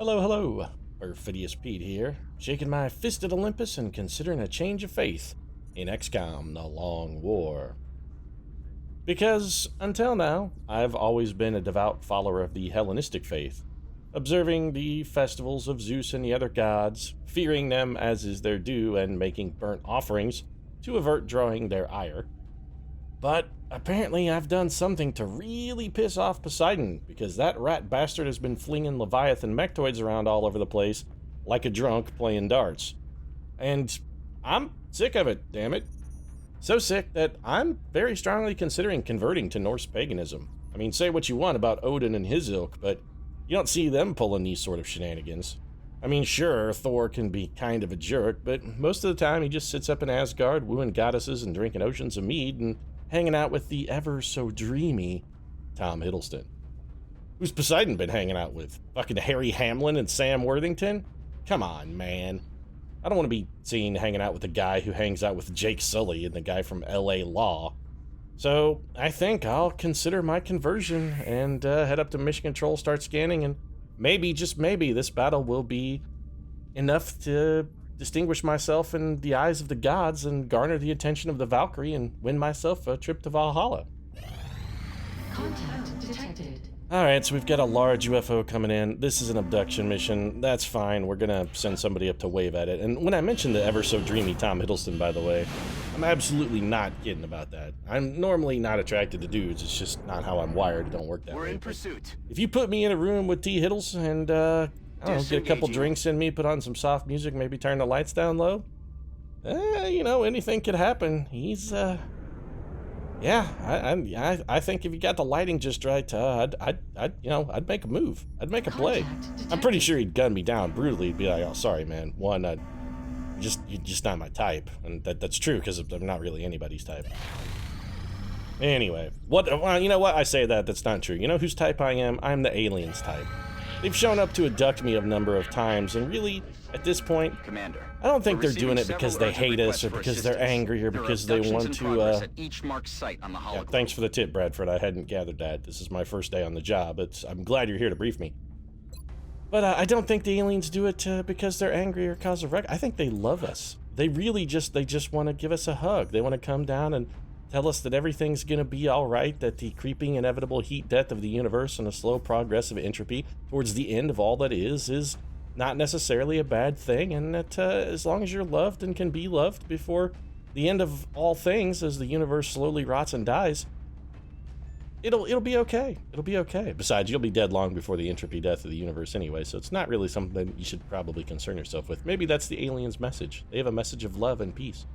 Hello, hello. Perfidious Pete here, shaking my fist at Olympus and considering a change of faith in XCOM, The Long War. Because, until now, I've always been a devout follower of the Hellenistic faith, observing the festivals of Zeus and the other gods, fearing them as is their due, and making burnt offerings to avert drawing their ire. But apparently I've done something to really piss off Poseidon, because that rat bastard has been flinging Leviathan mechtoids around all over the place like a drunk playing darts. And I'm sick of it, damn it. So sick that I'm very strongly considering converting to Norse paganism. I mean, say what you want about Odin and his ilk, but you don't see them pulling these sort of shenanigans. I mean, sure, Thor can be kind of a jerk, but most of the time he just sits up in Asgard wooing goddesses and drinking oceans of mead and hanging out with the ever-so-dreamy Tom Hiddleston. Who's Poseidon been hanging out with? Fucking Harry Hamlin and Sam Worthington? Come on, man. I don't want to be seen hanging out with the guy who hangs out with Jake Sully and the guy from LA Law. So I think I'll consider my conversion and head up to Mission Control, start scanning, and maybe, just maybe, this battle will be enough to distinguish myself in the eyes of the gods and garner the attention of the Valkyrie and win myself a trip to Valhalla. Contact detected. Alright, so we've got a large UFO coming in. This is an abduction mission. That's fine. We're gonna send somebody up to wave at it. And when I mentioned the ever-so-dreamy Tom Hiddleston, by the way, I'm absolutely not kidding about that. I'm normally not attracted to dudes. It's just not how I'm wired. It don't work that way. We're in pursuit. If you put me in a room with T. Hiddles and, I don't know, get a couple drinks in me, put on some soft music, maybe turn the lights down low, you know, anything could happen. He's, yeah, I think if you got the lighting just right, I'd make a move. I'd make a play. I'm pretty sure he'd gun me down brutally. He'd be like, oh, sorry, man. One, you're just not my type. And that's true, because I'm not really anybody's type. Anyway, well, you know what? I say that's not true. You know whose type I am? I'm the aliens type. They've shown up to abduct me a number of times, and really, at this point, Commander, I don't think they're doing it because they hate us, or because they're angry, or because they want to, at each marked site on the yeah, thanks for the tip, Bradford. I hadn't gathered that. This is my first day on the job. I'm glad you're here to brief me. But I don't think the aliens do it because they're angry or cause a wreck. I think they love us. They really just want to give us a hug. They want to come down and tell us that everything's gonna be alright, that the creeping inevitable heat death of the universe and a slow progress of entropy towards the end of all that is not necessarily a bad thing, and that as long as you're loved and can be loved before the end of all things, as the universe slowly rots and dies, it'll be okay. It'll be okay. Besides, you'll be dead long before the entropy death of the universe anyway, so it's not really something you should probably concern yourself with. Maybe that's the aliens' message. They have a message of love and peace.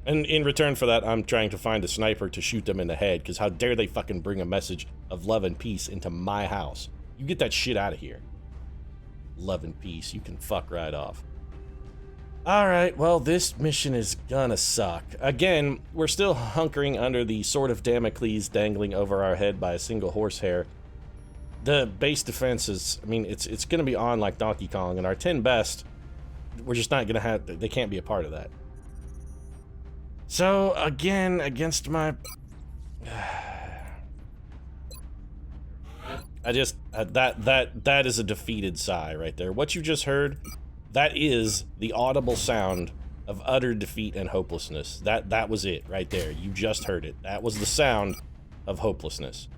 And in return for that, I'm trying to find a sniper to shoot them in the head, because how dare they fucking bring a message of love and peace into my house? You get that shit out of here. Love and peace, you can fuck right off. Alright, well, this mission is gonna suck. Again, we're still hunkering under the sword of Damocles dangling over our head by a single horsehair. The base defense is, I mean, it's gonna be on like Donkey Kong, and our 10 best, we're just not gonna have, they can't be a part of that. So, again, against my... I just... that is a defeated sigh right there. What you just heard, that is the audible sound of utter defeat and hopelessness. That was it right there. You just heard it. That was the sound of hopelessness.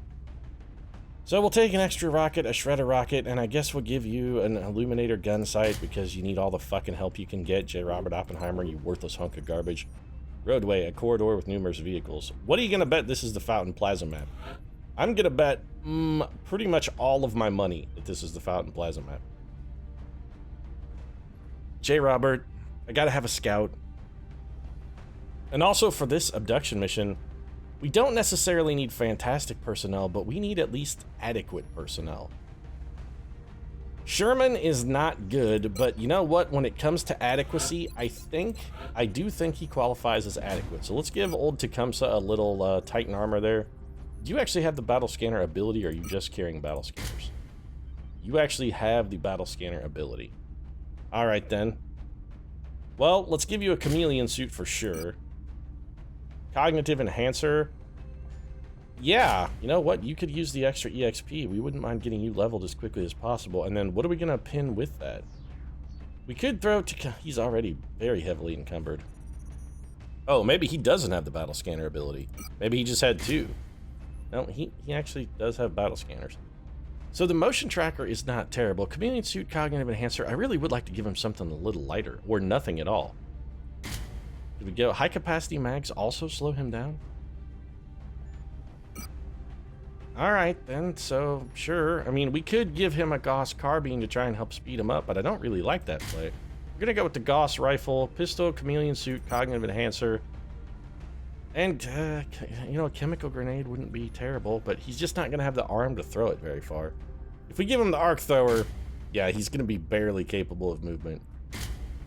So we'll take an extra rocket, a shredder rocket, and I guess we'll give you an illuminator gun sight because you need all the fucking help you can get, J. Robert Oppenheimer, you worthless hunk of garbage. Roadway, a corridor with numerous vehicles. What are you gonna bet this is the Fountain Plaza map? I'm gonna bet pretty much all of my money that this is the Fountain Plaza map. J. Robert, I gotta have a scout. And also for this abduction mission, we don't necessarily need fantastic personnel, but we need at least adequate personnel. Sherman is not good, but you know what? When it comes to adequacy, I do think he qualifies as adequate. So let's give old Tecumseh a little Titan armor there. Do you actually have the battle scanner ability, or are you just carrying battle scanners? You actually have the battle scanner ability. Alright then. Well, let's give you a chameleon suit for sure. Cognitive enhancer. Yeah, you know what? You could use the extra EXP. We wouldn't mind getting you leveled as quickly as possible. And then what are we going to pin with that? We could throw to... He's already very heavily encumbered. Oh, maybe he doesn't have the battle scanner ability. Maybe he just had 2. No, he actually does have battle scanners. So the motion tracker is not terrible. Chameleon suit, cognitive enhancer. I really would like to give him something a little lighter, or nothing at all. Did we go? High capacity mags also slow him down? Alright then, so sure. I mean, we could give him a Gauss carbine to try and help speed him up, but I don't really like that play. We're gonna go with the Gauss rifle, pistol, chameleon suit, cognitive enhancer. And, you know, a chemical grenade wouldn't be terrible, but he's just not gonna have the arm to throw it very far. If we give him the arc thrower, yeah, he's gonna be barely capable of movement.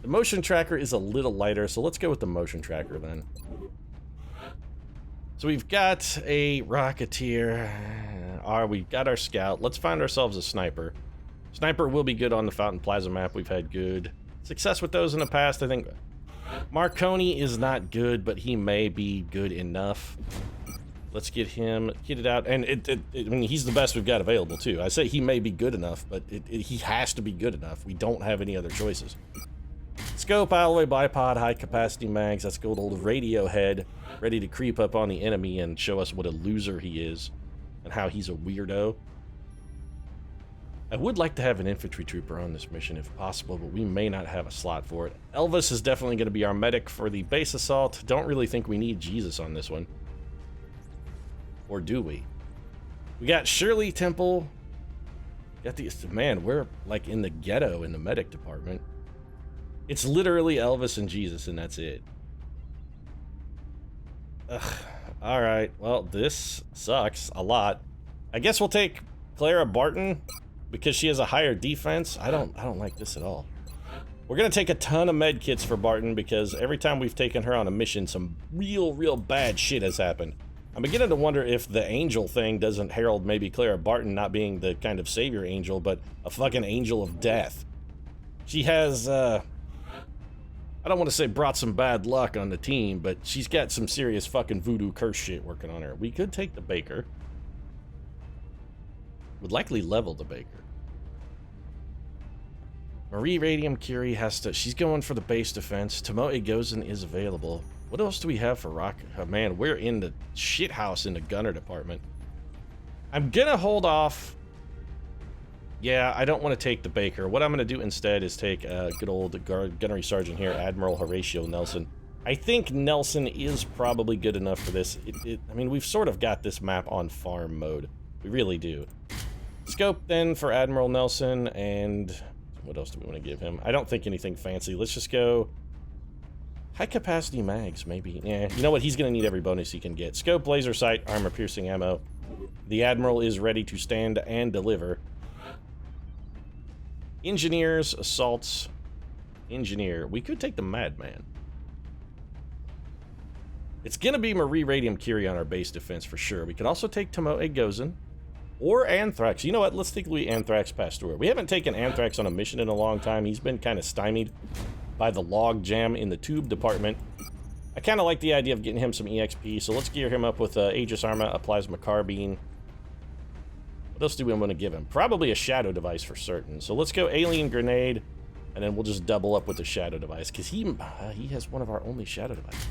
The motion tracker is a little lighter, so let's go with the motion tracker then. So we've got a rocketeer, we've got our scout. Let's find ourselves a sniper. Sniper will be good on the Fountain Plaza map. We've had good success with those in the past. I think Marconi is not good, but he may be good enough. Let's get him kitted out, and I mean, he's the best we've got available too. I say he may be good enough, but he has to be good enough. We don't have any other choices. Scope, alloy, bipod, high capacity mags. That's good old radio head, ready to creep up on the enemy and show us what a loser he is and how he's a weirdo. I would like to have an infantry trooper on this mission if possible, but we may not have a slot for it. Elvis is definitely going to be our medic for the base assault. Don't really think we need Jesus on this one. Or do we? We got Shirley Temple. Got these, man, we're like in the ghetto in the medic department. It's literally Elvis and Jesus, and that's it. Ugh. Alright, well, this sucks a lot. I guess we'll take Clara Barton because she has a higher defense. I don't like this at all. We're gonna take a ton of med kits for Barton because every time we've taken her on a mission, some real bad shit has happened. I'm beginning to wonder if the angel thing doesn't herald maybe Clara Barton not being the kind of savior angel, but a fucking angel of death. She has, I don't want to say brought some bad luck on the team, but she's got some serious fucking voodoo curse shit working on her. We could take the Baker. Would likely level the Baker. Marie Radium Curie has to... She's going for the base defense. Tomoe Gozen is available. What else do we have for rocket? Oh, man, we're in the shit house in the gunner department. I'm gonna hold off. Yeah, I don't want to take the Baker. What I'm going to do instead is take a good old gunnery sergeant here, Admiral Horatio Nelson. I think Nelson is probably good enough for this. I mean, we've sort of got this map on farm mode. We really do. Scope then for Admiral Nelson, and what else do we want to give him? I don't think anything fancy. Let's just go high capacity mags, maybe. Yeah, you know what? He's going to need every bonus he can get. Scope, laser sight, armor piercing ammo. The Admiral is ready to stand and deliver. Engineers, assaults, engineer. We could take the Madman. It's gonna be Marie Radium Curie on our base defense for sure. We could also take Tomoe Gozen or Anthrax. You know what? Let's take Louis Anthrax Pasteur. We haven't taken Anthrax on a mission in a long time. He's been kind of stymied by the log jam in the tube department. I kind of like the idea of getting him some EXP, so let's gear him up with Aegis Arma, a plasma carbine. What else do we want to give him? Probably a shadow device for certain. So let's go alien grenade, and then we'll just double up with the shadow device, because he has one of our only shadow devices.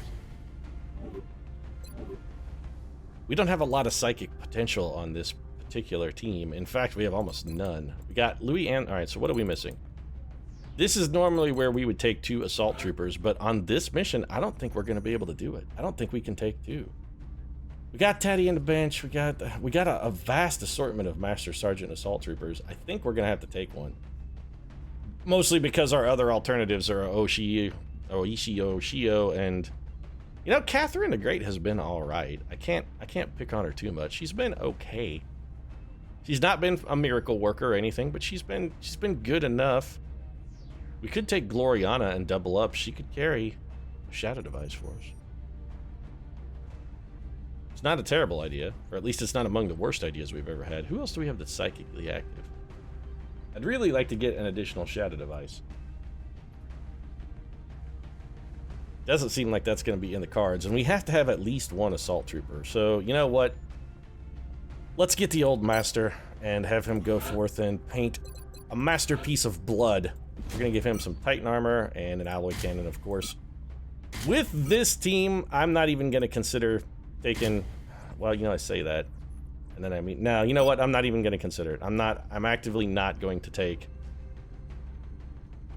We don't have a lot of psychic potential on this particular team. In fact, we have almost none. We got Louis and... Alright, so what are we missing? This is normally where we would take 2 assault troopers, but on this mission, I don't think we're going to be able to do it. I don't think we can take 2. We got Teddy in the bench. We got a vast assortment of Master Sergeant Assault Troopers. I think we're going to have to take one. Mostly because our other alternatives are Oishio, and... You know, Catherine the Great has been alright. I can't pick on her too much. She's been okay. She's not been a miracle worker or anything, but she's been good enough. We could take Gloriana and double up. She could carry a shadow device for us. It's not a terrible idea, or at least it's not among the worst ideas we've ever had. Who else do we have that's psychically active? I'd really like to get an additional shadow device. Doesn't seem like that's going to be in the cards, and we have to have at least 1 assault trooper. So, you know what? let's get the old master and have him go forth and paint a masterpiece of blood. We're gonna give him some Titan armor and an alloy cannon, of course. With this team, I'm not even gonna consider taking, well, you know, I say that, and then I mean, no, you know what, I'm not even gonna consider it. I'm actively not going to take,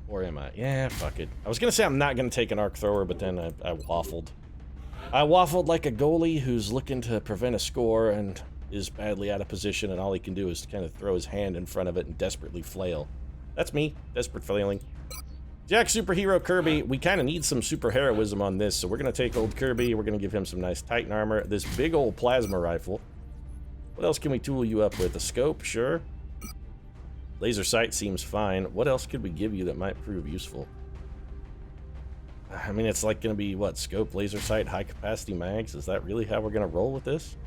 or am I? Yeah, fuck it. I was gonna say I'm not gonna take an arc thrower, but then I waffled. I waffled like a goalie who's looking to prevent a score and is badly out of position, and all he can do is kind of throw his hand in front of it and desperately flail. That's me, desperate flailing. Jack Superhero Kirby, we kind of need some super heroism on this, so we're going to take old Kirby, we're going to give him some nice Titan armor, this big old plasma rifle. What else can we tool you up with? A scope? Sure. Laser sight seems fine. What else could we give you that might prove useful? I mean, it's like going to be, what, scope, laser sight, high capacity mags? Is that really how we're going to roll with this?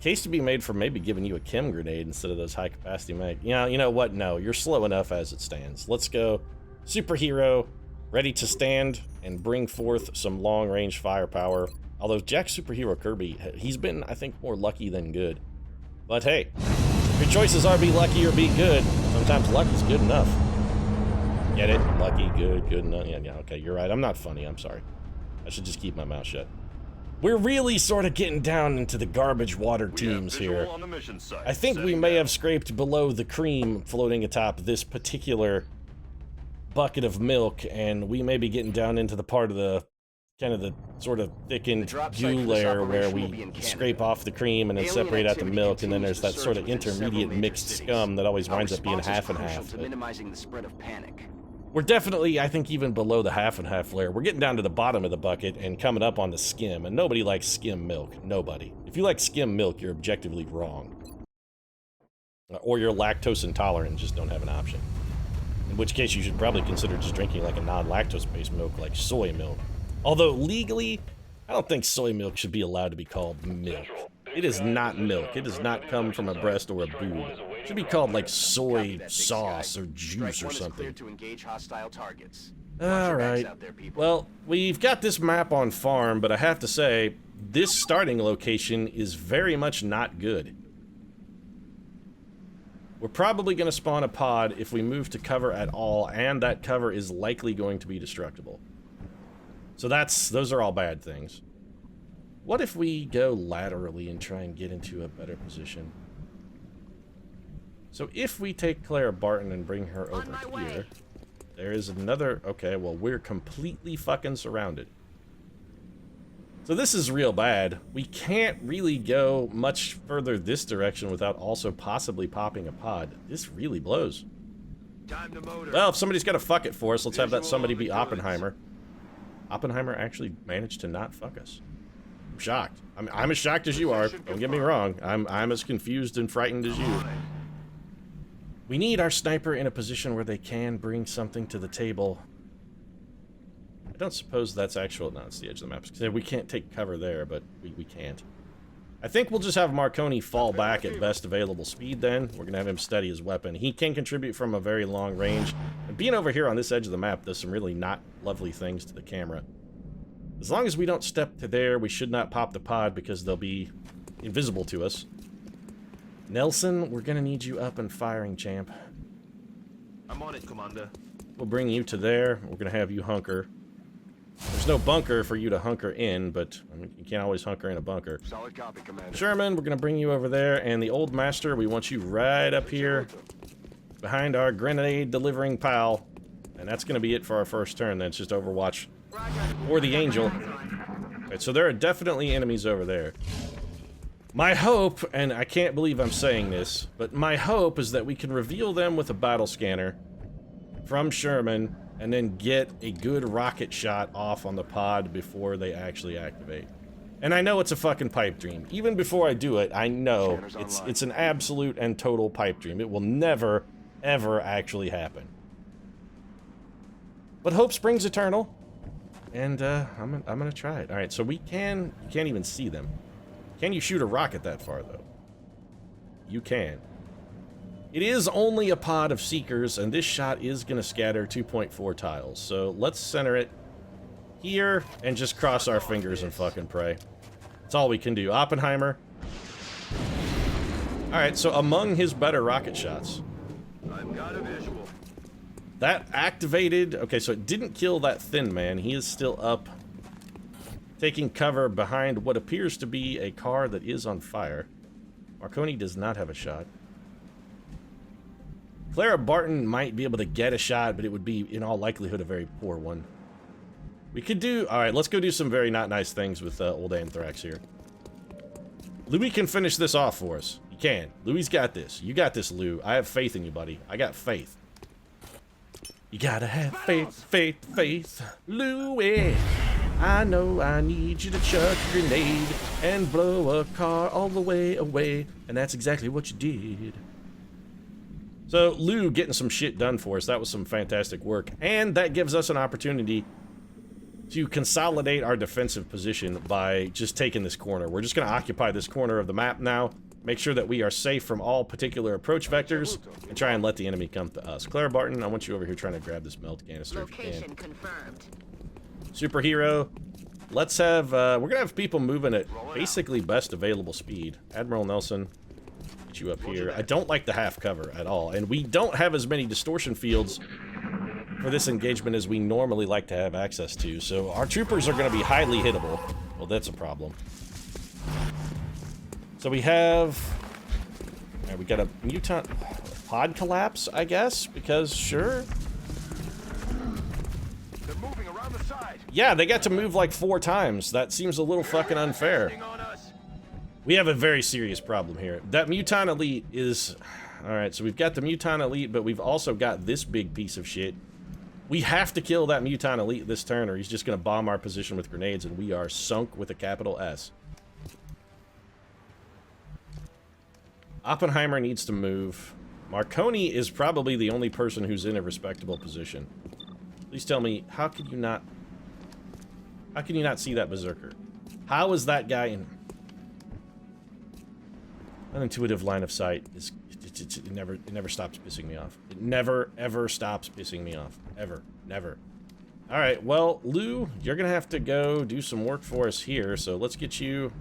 Case to be made for maybe giving you a chem grenade instead of those high capacity mag. You know what? No, you're slow enough as it stands. Let's go superhero, ready to stand and bring forth some long range firepower. Although Jack Superhero Kirby, he's been, I think, more lucky than good. But hey, your choices are be lucky or be good. Sometimes luck is good enough. Get it? Lucky, good, good enough. Yeah, okay, you're right. I'm not funny. I'm sorry. I should just keep my mouth shut. We're really sort of getting down into the garbage water teams here. I think we may have scraped below the cream floating atop this particular bucket of milk, and we may be getting down into the part of the kind of the sort of thickened goo layer where we scrape off the cream and then separate out the milk, and then there's that sort of intermediate mixed scum that always winds up being half and half. Minimizing the spread of panic. We're definitely, I think, even below the half and half layer. We're getting down to the bottom of the bucket and coming up on the skim, and nobody likes skim milk. Nobody. If you like skim milk, you're objectively wrong. Or you're lactose intolerant and just don't have an option. In which case, you should probably consider just drinking like a non-lactose-based milk, like soy milk. Although, legally, I don't think soy milk should be allowed to be called milk. It is not milk. It does not come from a breast or a boob. It should be called like soy sauce or juice or something. Alright. Well, we've got this map on farm, but I have to say, this starting location is very much not good. We're probably going to spawn a pod if we move to cover at all, and that cover is likely going to be destructible. So those are all bad things. What if we go laterally and try and get into a better position? So if we take Clara Barton and bring her over here, there is another... Okay, well, we're completely fucking surrounded. So this is real bad. We can't really go much further this direction without also possibly popping a pod. This really blows. Time to motor. Well, if somebody's got to fuck it for us, let's have that somebody be Oppenheimer. Oppenheimer actually managed to not fuck us. I'm shocked. I'm as shocked as you are. Don't get me wrong. I'm as confused and frightened as you. We need our sniper in a position where they can bring something to the table. I don't suppose that's actual... No, it's the edge of the map. We can't take cover there, but we can't. I think we'll just have Marconi fall back at best available speed then. We're going to have him steady his weapon. He can contribute from a very long range. And being over here on this edge of the map does some really not lovely things to the camera. As long as we don't step to there, we should not pop the pod because they'll be invisible to us. Nelson, we're going to need you up and firing, champ. I'm on it, Commander. We'll bring you to there. We're going to have you hunker. There's no bunker for you to hunker in, but I mean, you can't always hunker in a bunker. Solid copy, Commander. Sherman, we're going to bring you over there. And the old master, we want you right up here behind our grenade-delivering pal. And that's going to be it for our first turn. That's just Overwatch or the Angel. Right, so there are definitely enemies over there. My hope, and I can't believe I'm saying this, but my hope is that we can reveal them with a battle scanner from Sherman and then get a good rocket shot off on the pod before they actually activate. And I know it's a fucking pipe dream. Even before I do it, I know it's an absolute and total pipe dream. It will never, ever actually happen. But hope springs eternal. And I'm gonna try it. Alright, so you can't even see them. Can you shoot a rocket that far, though? You can. It is only a pod of Seekers, and this shot is going to scatter 2.4 tiles. So let's center it here and just cross our fingers and fucking pray. That's all we can do. Oppenheimer, Alright, so among his better rocket shots. I've got a visual. That activated... Okay, so it didn't kill that thin man. He is still up, taking cover behind what appears to be a car that is on fire. Marconi does not have a shot. Clara Barton might be able to get a shot, but it would be, in all likelihood, a very poor one. We could do... Alright, let's go do some very not nice things with old Anthrax here. Louis can finish this off for us. He can. Louis's got this. You got this, Lou. I have faith in you, buddy. I got faith. You gotta have faith, faith, faith. Louis, I know I need you to chuck a grenade and blow a car all the way away. And that's exactly what you did. So, Lou getting some shit done for us. That was some fantastic work. And that gives us an opportunity to consolidate our defensive position by just taking this corner. We're just going to occupy this corner of the map now, make sure that we are safe from all particular approach vectors, and try and let the enemy come to us. Clara Barton, I want you over here trying to grab this melt canister if you can. Location confirmed. Superhero, let's have, we're going to have people moving at basically best available speed. Admiral Nelson, get you up here. I don't like the half cover at all, and we don't have as many distortion fields for this engagement as we normally like to have access to, so our troopers are going to be highly hittable. Well, that's a problem. So we have... Alright, we got a mutant pod collapse, I guess, because sure. They're moving around the side. Yeah, they got to move like 4 times. That seems a little fucking unfair. On us. We have a very serious problem here. That Mutant Elite is... Alright, so we've got the Mutant Elite, but we've also got this big piece of shit. We have to kill that Mutant Elite this turn, or he's just going to bomb our position with grenades, and we are sunk with a capital S. Oppenheimer needs to move. Marconi is probably the only person who's in a respectable position. Please tell me, how can you not see that Berserker? How is that guy in... Unintuitive line of sight is... It never stops pissing me off. It never, ever stops pissing me off. Ever. Never. Alright, well, Lou, you're gonna have to go do some work for us here, so let's get you...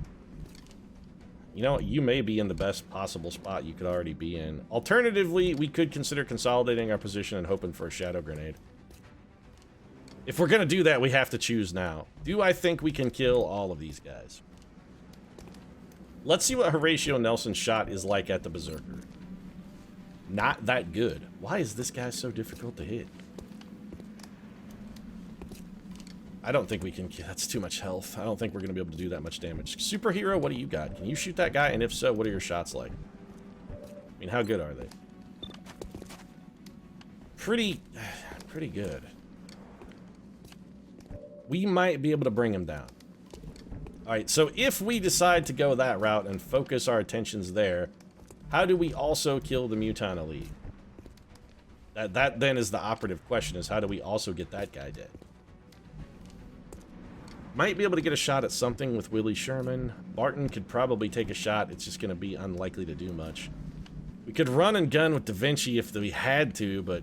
You know, you may be in the best possible spot you could already be in. Alternatively, we could consider consolidating our position and hoping for a shadow grenade. If we're gonna do that, we have to choose now. Do I think we can kill all of these guys? Let's see what Horatio Nelson's shot is like at the Berserker. Not that good. Why is this guy so difficult to hit? I don't think we can... That's too much health. I don't think we're going to be able to do that much damage. Superhero, what do you got? Can you shoot that guy? And if so, what are your shots like? I mean, how good are they? Pretty good. We might be able to bring him down. Alright, so if we decide to go that route and focus our attentions there, how do we also kill the Mutant Elite? That then is the operative question, is how do we also get that guy dead? Might be able to get a shot at something with Willie Sherman. Barton could probably take a shot. It's just going to be unlikely to do much. We could run and gun with Da Vinci if we had to, but...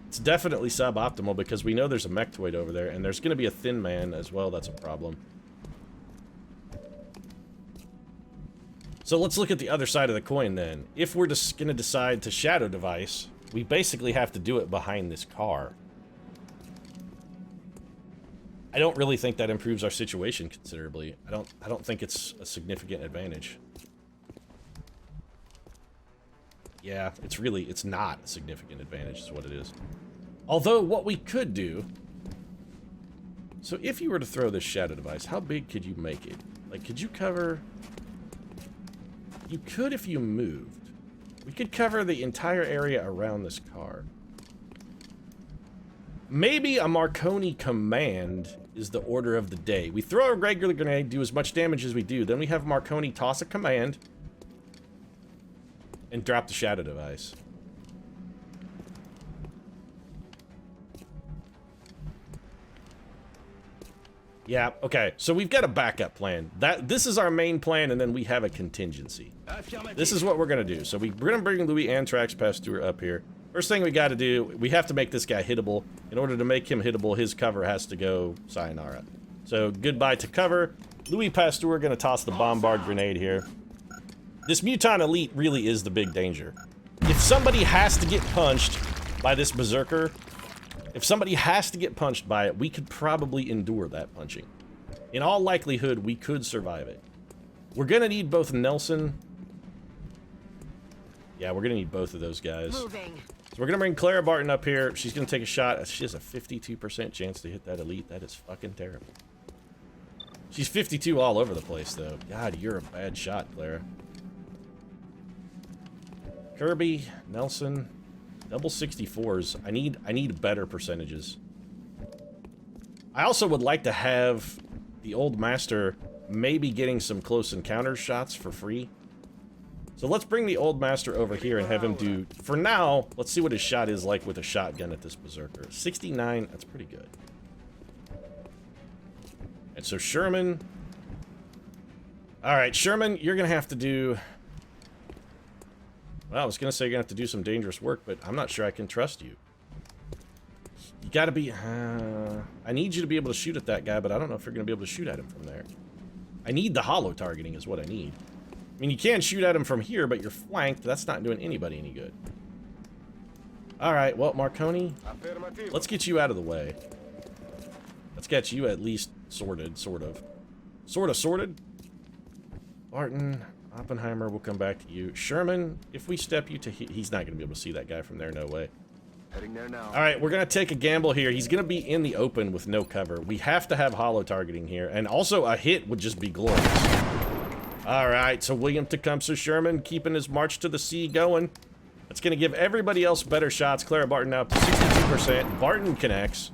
It's definitely suboptimal because we know there's a Mechtoid over there, and there's going to be a Thin Man as well. That's a problem. So let's look at the other side of the coin then. If we're just going to decide to shadow device, we basically have to do it behind this car. I don't really think that improves our situation considerably. I don't think it's a significant advantage. Yeah, it's not a significant advantage is what it is. Although what we could do... So if you were to throw this shadow device, how big could you make it? Like, could you cover... You could if you moved. We could cover the entire area around this car. Maybe a Marconi command is the order of the day. We throw a regular grenade, do as much damage as we do. Then we have Marconi toss a command and drop the shadow device. Yeah, okay. So we've got a backup plan. This is our main plan, and then we have a contingency. This is what we're gonna do. So we're gonna bring Louis Anthrax Pasteur up here. First thing we gotta do, we have to make this guy hittable. In order to make him hittable, his cover has to go sayonara. So goodbye to cover. Louis Pasteur gonna toss the bombard grenade here. This Muton Elite really is the big danger. If somebody has to get punched by this Berserker, if somebody has to get punched by it, we could probably endure that punching. In all likelihood, we could survive it. We're gonna need both Nelson. Yeah, we're gonna need both of those guys. Moving. So we're gonna bring Clara Barton up here. She's gonna take a shot. She has a 52% chance to hit that elite. That is fucking terrible. She's 52 all over the place, though. God, you're a bad shot, Clara. Kirby, Nelson, double 64s. I need better percentages. I also would like to have the old master maybe getting some close encounter shots for free. So let's bring the old master over here and have him do, for now, let's see what his shot is like with a shotgun at this Berserker. 69, that's pretty good. And so Sherman. Alright, Sherman, you're gonna have to do, well, I was gonna say you're gonna have to do some dangerous work, but I'm not sure I can trust you. You gotta be, I need you to be able to shoot at that guy, but I don't know if you're gonna be able to shoot at him from there. I need the hollow targeting is what I need. I mean, you can shoot at him from here, but you're flanked. That's not doing anybody any good. Alright, well, Marconi, let's get you out of the way. Let's get you at least sorted, sort of. Sort of sorted. Barton, Oppenheimer, we'll come back to you. Sherman, if we step you to he's not going to be able to see that guy from there, no way. Heading there now. Alright, we're going to take a gamble here. He's going to be in the open with no cover. We have to have hollow targeting here, and also a hit would just be glorious. Alright, so William Tecumseh Sherman keeping his march to the sea going. That's going to give everybody else better shots. Clara Barton now up to 62%. Barton connects.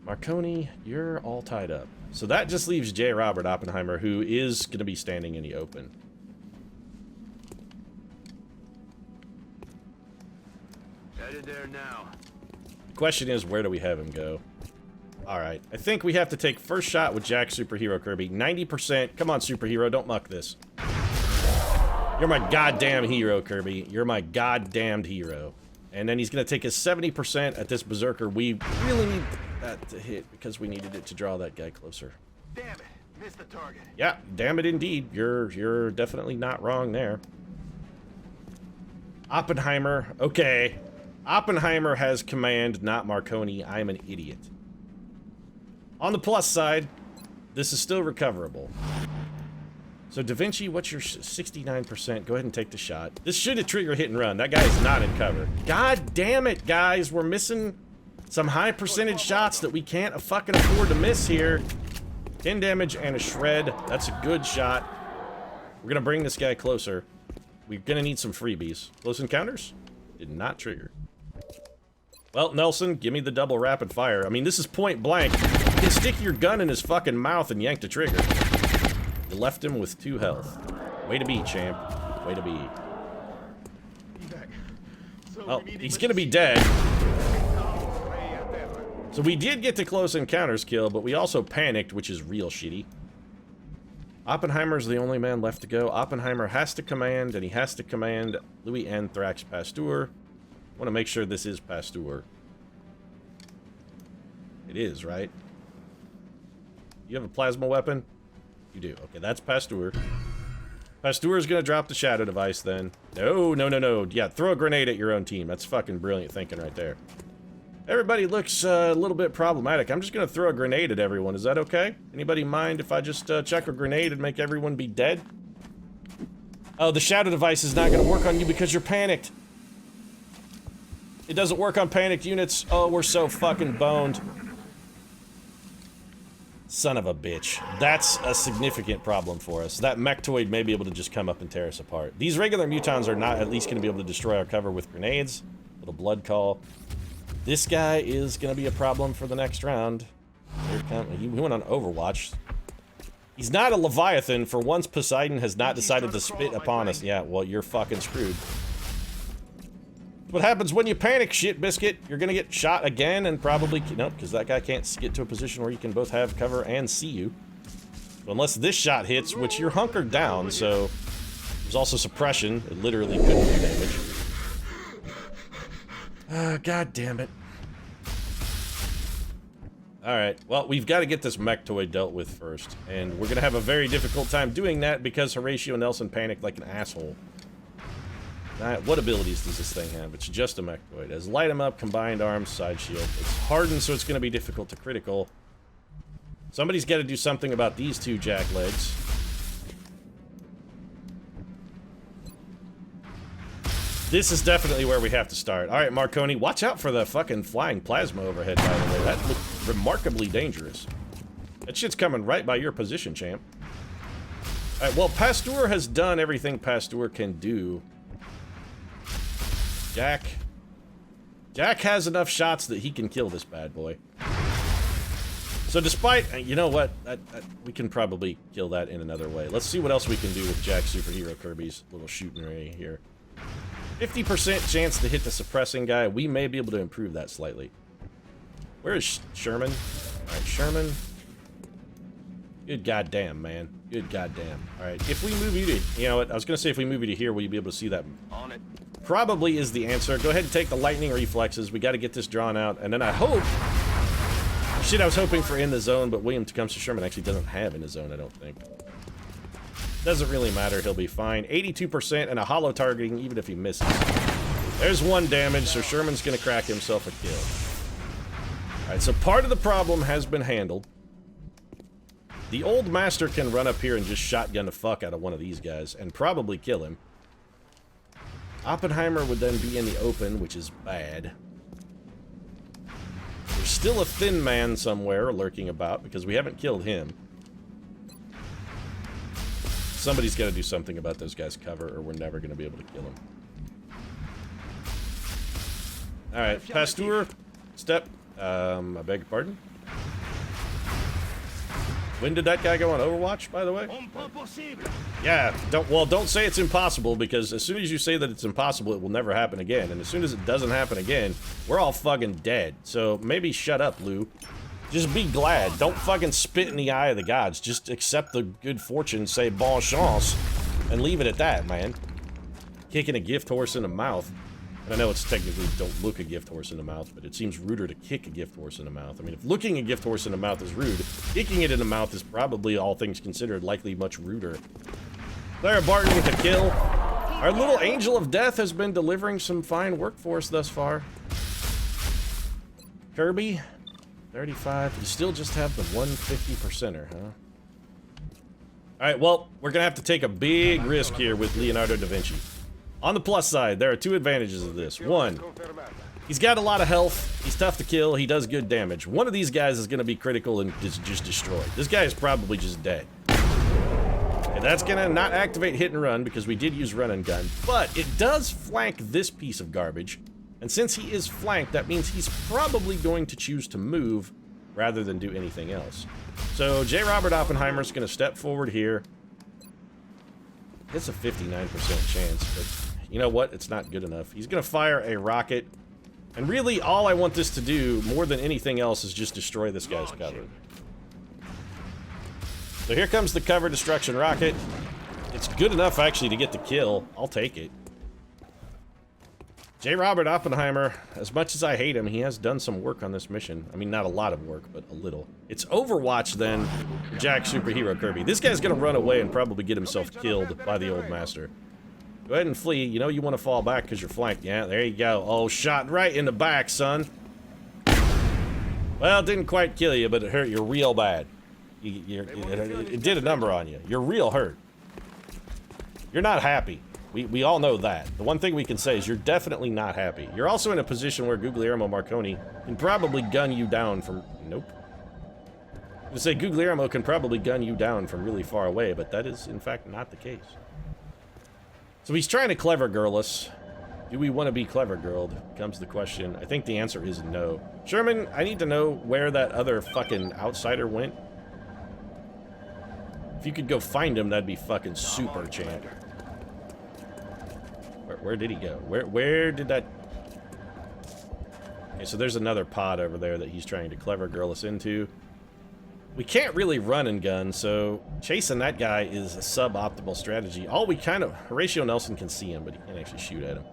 Marconi, you're all tied up. So that just leaves J. Robert Oppenheimer, who is going to be standing in the open. Headed there now. The question is, where do we have him go? Alright, I think we have to take first shot with Jack Superhero Kirby. 90%. Come on, Superhero, don't muck this. You're my goddamn hero, Kirby. You're my goddamned hero. And then he's going to take his 70% at this Berserker. We really need that to hit because we needed it to draw that guy closer. Damn it, missed the target. Yeah, damn it indeed. You're definitely not wrong there. Oppenheimer, okay. Oppenheimer has command, not Marconi. I'm an idiot. On the plus side, this is still recoverable. So Da Vinci, what's your 69%? Go ahead and take the shot. This should have triggered hit and run. That guy is not in cover. God damn it, guys. We're missing some high percentage shots that we can't fucking afford to miss here. 10 damage and a shred. That's a good shot. We're gonna bring this guy closer. We're gonna need some freebies. Close encounters? Did not trigger. Well, Nelson, give me the double rapid fire. I mean, this is point blank. You can stick your gun in his fucking mouth and yank the trigger. You left him with 2 health. Way to be, champ. Way to be. Oh, he's gonna be dead. So we did get the close encounters kill, but we also panicked, which is real shitty. Oppenheimer's the only man left to go. Oppenheimer has to command, and he has to command Louis Anthrax Pasteur. I want to make sure this is Pasteur. It is, right? You have a plasma weapon? You do. Okay, that's Pasteur. Pasteur is going to drop the shadow device then. No, no, no, no. Yeah, throw a grenade at your own team. That's fucking brilliant thinking right there. Everybody looks a little bit problematic. I'm just going to throw a grenade at everyone. Is that okay? Anybody mind if I just chuck a grenade and make everyone be dead? Oh, the shadow device is not going to work on you because you're panicked. It doesn't work on panicked units. Oh, we're so fucking boned. Son of a bitch. That's a significant problem for us. That mechtoid may be able to just come up and tear us apart. These regular mutons are not at least going to be able to destroy our cover with grenades. Little blood call. This guy is going to be a problem for the next round. He went on Overwatch. He's not a Leviathan. For once, Poseidon has not decided to spit upon us. Yeah, well, you're fucking screwed. What happens when you panic, shit biscuit? You're gonna get shot again and probably... Nope, because that guy can't get to a position where you can both have cover and see you. So unless this shot hits, which you're hunkered down, so... There's also suppression. It literally couldn't do damage. God damn it. Alright, well, we've got to get this mechtoid dealt with first. And we're going to have a very difficult time doing that because Horatio Nelson panicked like an asshole. Alright, what abilities does this thing have? It's just a mechtoid. It has light 'em up, combined arms, side shield. It's hardened, so it's going to be difficult to critical. Somebody's got to do something about these two jack legs. This is definitely where we have to start. Alright, Marconi, watch out for the fucking flying plasma overhead, by the way. That looked remarkably dangerous. That shit's coming right by your position, champ. Alright, well, Pasteur has done everything Pasteur can do. Jack has enough shots that he can kill this bad boy. So despite, you know what, we can probably kill that in another way. Let's see what else we can do with Jack Superhero Kirby's little shooting ray here. 50% chance to hit the suppressing guy. We may be able to improve that slightly. Where is Sherman? Alright, Sherman. Good goddamn, man. Good goddamn. Alright, if we move you to... You know what, I was going to say if we move you to here, will you be able to see that? On it. Probably is the answer. Go ahead and take the lightning reflexes. We got to get this drawn out. And then I hope... Shit, I was hoping for in the zone, but William Tecumseh Sherman actually doesn't have in the zone, I don't think. Doesn't really matter, he'll be fine. 82% and a hollow targeting, even if he misses. There's 1 damage, so Sherman's gonna crack himself a kill. Alright, so part of the problem has been handled. The old master can run up here and just shotgun the fuck out of one of these guys, and probably kill him. Oppenheimer would then be in the open, which is bad. There's still a thin man somewhere lurking about, because we haven't killed him. Somebody's got to do something about those guys' cover, or we're never going to be able to kill them. Alright, Pasteur, step. I beg your pardon? When did that guy go on Overwatch, by the way? Yeah, don't say it's impossible, because as soon as you say that it's impossible, it will never happen again. And as soon as it doesn't happen again, we're all fucking dead. So maybe shut up, Lou. Just be glad. Don't fucking spit in the eye of the gods. Just accept the good fortune, say bon chance, and leave it at that, man. Kicking a gift horse in the mouth. And I know it's technically don't look a gift horse in the mouth, but it seems ruder to kick a gift horse in the mouth. I mean, if looking a gift horse in the mouth is rude, kicking it in the mouth is probably, all things considered, likely much ruder. Clara Barton with a kill. Our little angel of death has been delivering some fine work for us thus far. Kirby, 35. You still just have the 150%er, huh? Alright, well, we're gonna have to take a big risk here with Leonardo da Vinci. On the plus side, there are 2 advantages of this. 1, he's got a lot of health, he's tough to kill, he does good damage. One of these guys is gonna be critical and just destroyed. This guy is probably just dead. And that's gonna not activate hit and run because we did use run and gun, but it does flank this piece of garbage. And since he is flanked, that means he's probably going to choose to move rather than do anything else. So J. Robert Oppenheimer's going to step forward here. It's a 59% chance, but you know what? It's not good enough. He's going to fire a rocket. And really, all I want this to do, more than anything else, is just destroy this guy's cover. So here comes the cover destruction rocket. It's good enough, actually, to get the kill. I'll take it. J. Robert Oppenheimer, as much as I hate him, he has done some work on this mission. I mean, not a lot of work, but a little. It's Overwatch, then, Jack Superhero Kirby. This guy's gonna run away and probably get himself killed by the old master. Go ahead and flee. You know you want to fall back because you're flanked. Yeah, there you go. Oh, shot right in the back, son. Well, it didn't quite kill you, but it hurt you real bad. It did a number on you. You're real hurt. You're not happy. We all know that. The one thing we can say is you're definitely not happy. You're also in a position where Guglielmo Marconi can probably gun you down from... Nope. I was gonna say Guglielmo can probably gun you down from really far away, but that is, in fact, not the case. So he's trying to clever girl us. Do we want to be clever girled? Comes the question. I think the answer is no. Sherman, I need to know where that other fucking outsider went. If you could go find him, that'd be fucking super, champ. Where did he go? Where did that... Okay, so there's another pod over there that he's trying to clever girl us into. We can't really run and gun, so chasing that guy is a suboptimal strategy. All we kind of... Horatio Nelson can see him, but he can't actually shoot at him.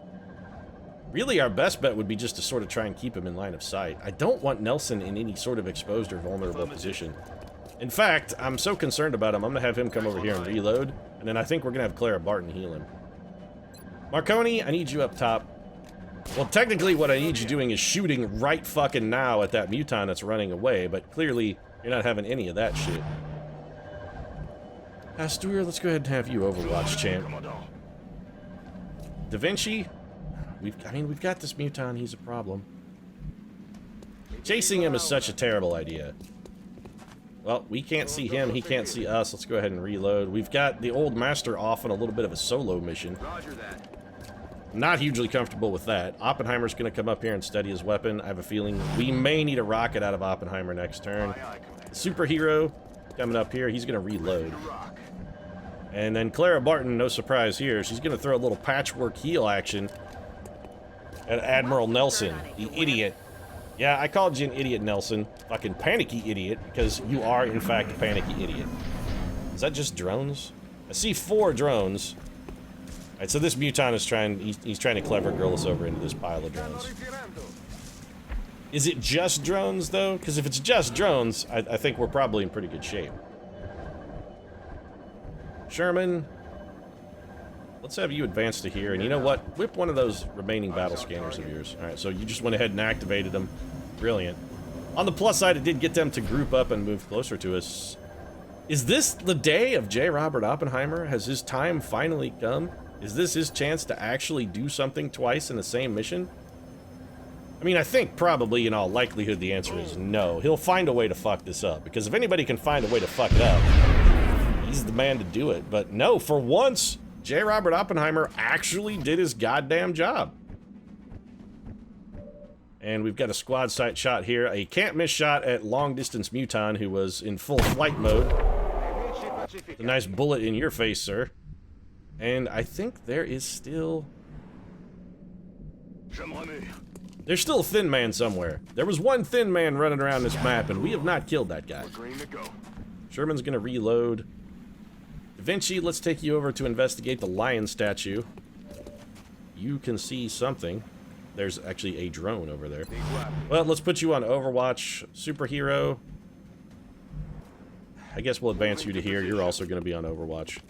Really, our best bet would be just to sort of try and keep him in line of sight. I don't want Nelson in any sort of exposed or vulnerable position. In fact, I'm so concerned about him, I'm going to have him come over here and reload, and then I think we're going to have Clara Barton heal him. Marconi, I need you up top. Well, technically what I need you doing is shooting right fucking now at that muton that's running away, but clearly you're not having any of that shit. Pasteur, let's go ahead and have you Overwatch, champ. Da Vinci, we've got this muton, he's a problem. Chasing him is such a terrible idea. Well, we can't see him, he can't see us. Let's go ahead and reload. We've got the old master off on a little bit of a solo mission. Roger that. Not hugely comfortable with that. Oppenheimer's going to come up here and steady his weapon. I have a feeling we may need a rocket out of Oppenheimer next turn. The superhero coming up here, he's going to reload. And then Clara Barton, no surprise here, she's going to throw a little patchwork heal action at Admiral Nelson, the idiot. Yeah, I called you an idiot, Nelson. Fucking panicky idiot, because you are, in fact, a panicky idiot. Is that just drones? I see 4 drones. Alright, so this muton is he's trying to clever girl us over into this pile of drones. Is it just drones, though? Because if it's just drones, I think we're probably in pretty good shape. Sherman, let's have you advance to here, and you know what? Whip one of those remaining battle scanners of yours. Alright, so you just went ahead and activated them. Brilliant. On the plus side, it did get them to group up and move closer to us. Is this the day of J. Robert Oppenheimer? Has his time finally come? Is this his chance to actually do something twice in the same mission? I mean, I think probably in all likelihood the answer is no. He'll find a way to fuck this up, because if anybody can find a way to fuck it up, he's the man to do it. But no, for once, J. Robert Oppenheimer actually did his goddamn job. And we've got a squad sight shot here. A can't miss shot at long distance muton who was in full flight mode. A nice bullet in your face, sir. And I think there is still... There's still a thin man somewhere. There was one thin man running around this map, and we have not killed that guy. Sherman's gonna reload. Da Vinci, let's take you over to investigate the lion statue. You can see something. There's actually a drone over there. Well, let's put you on Overwatch. Superhero. I guess we'll advance you to here. You're also going to be on Overwatch.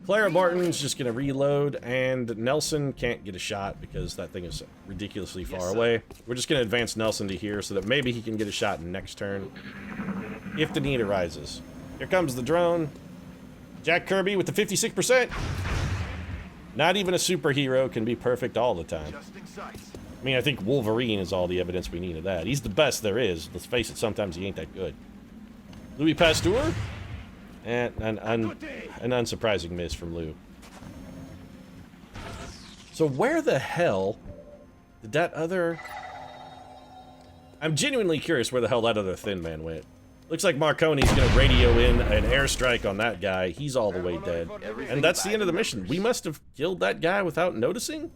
Clara Barton's just going to reload, and Nelson can't get a shot because that thing is ridiculously far away. We're just going to advance Nelson to here so that maybe he can get a shot next turn if the need arises. Here comes the drone. Jack Kirby with the 56%. Not even a superhero can be perfect all the time. I mean, I think Wolverine is all the evidence we need of that. He's the best there is. Let's face it, sometimes he ain't that good. Louis Pasteur? And an unsurprising miss from Lou. So where the hell did that other... I'm genuinely curious where the hell that other thin man went. Looks like Marconi's gonna radio in an airstrike on that guy. He's all the way dead. And that's the end of the mission. We must have killed that guy without noticing?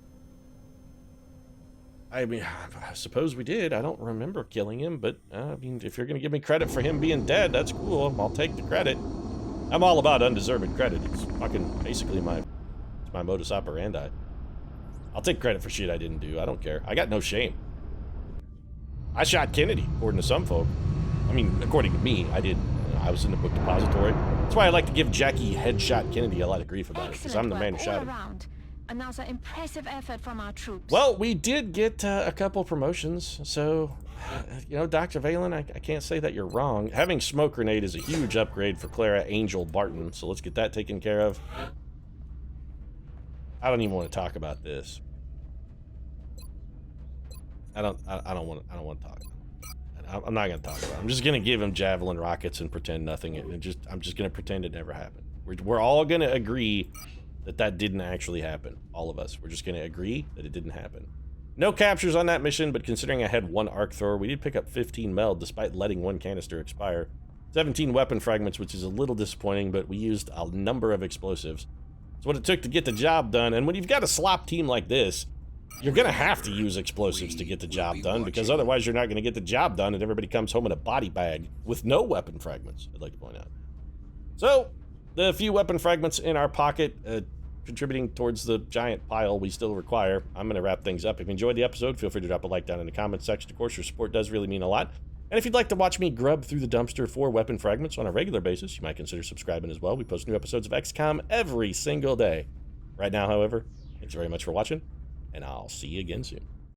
I mean, I suppose we did. I don't remember killing him, but I mean, if you're gonna give me credit for him being dead, that's cool. I'll take the credit. I'm all about undeserved credit. It's fucking basically my modus operandi. I'll take credit for shit I didn't do. I don't care. I got no shame. I shot Kennedy, according to some folk. I mean, according to me, I did. I was in the book depository. That's why I like to give Jackie Headshot Kennedy a lot of grief about it, because I'm the man who shot him. Another impressive effort from our troops. Well, we did get a couple promotions, so, you know, Dr. Valen, I can't say that you're wrong. Having Smoke Grenade is a huge upgrade for Clara Angel Barton, so let's get that taken care of. I don't even want to talk about this. I don't want to talk. I'm not going to talk about it. I'm just going to give him javelin rockets and pretend nothing. I'm just going to pretend it never happened. We're all going to agree that that didn't actually happen. All of us. We're just going to agree that it didn't happen. No captures on that mission, but considering I had one arc thrower, we did pick up 15 meld despite letting one canister expire. 17 weapon fragments, which is a little disappointing, but we used a number of explosives. It's what it took to get the job done, and when you've got a slop team like this, you're going to have to use explosives to get the job done, because otherwise you're not going to get the job done and everybody comes home in a body bag with no weapon fragments, I'd like to point out. So, the few weapon fragments in our pocket, contributing towards the giant pile we still require, I'm going to wrap things up. If you enjoyed the episode, feel free to drop a like down in the comments section. Of course, your support does really mean a lot. And if you'd like to watch me grub through the dumpster for weapon fragments on a regular basis, you might consider subscribing as well. We post new episodes of XCOM every single day. Right now, however, thanks very much for watching, and I'll see you again soon.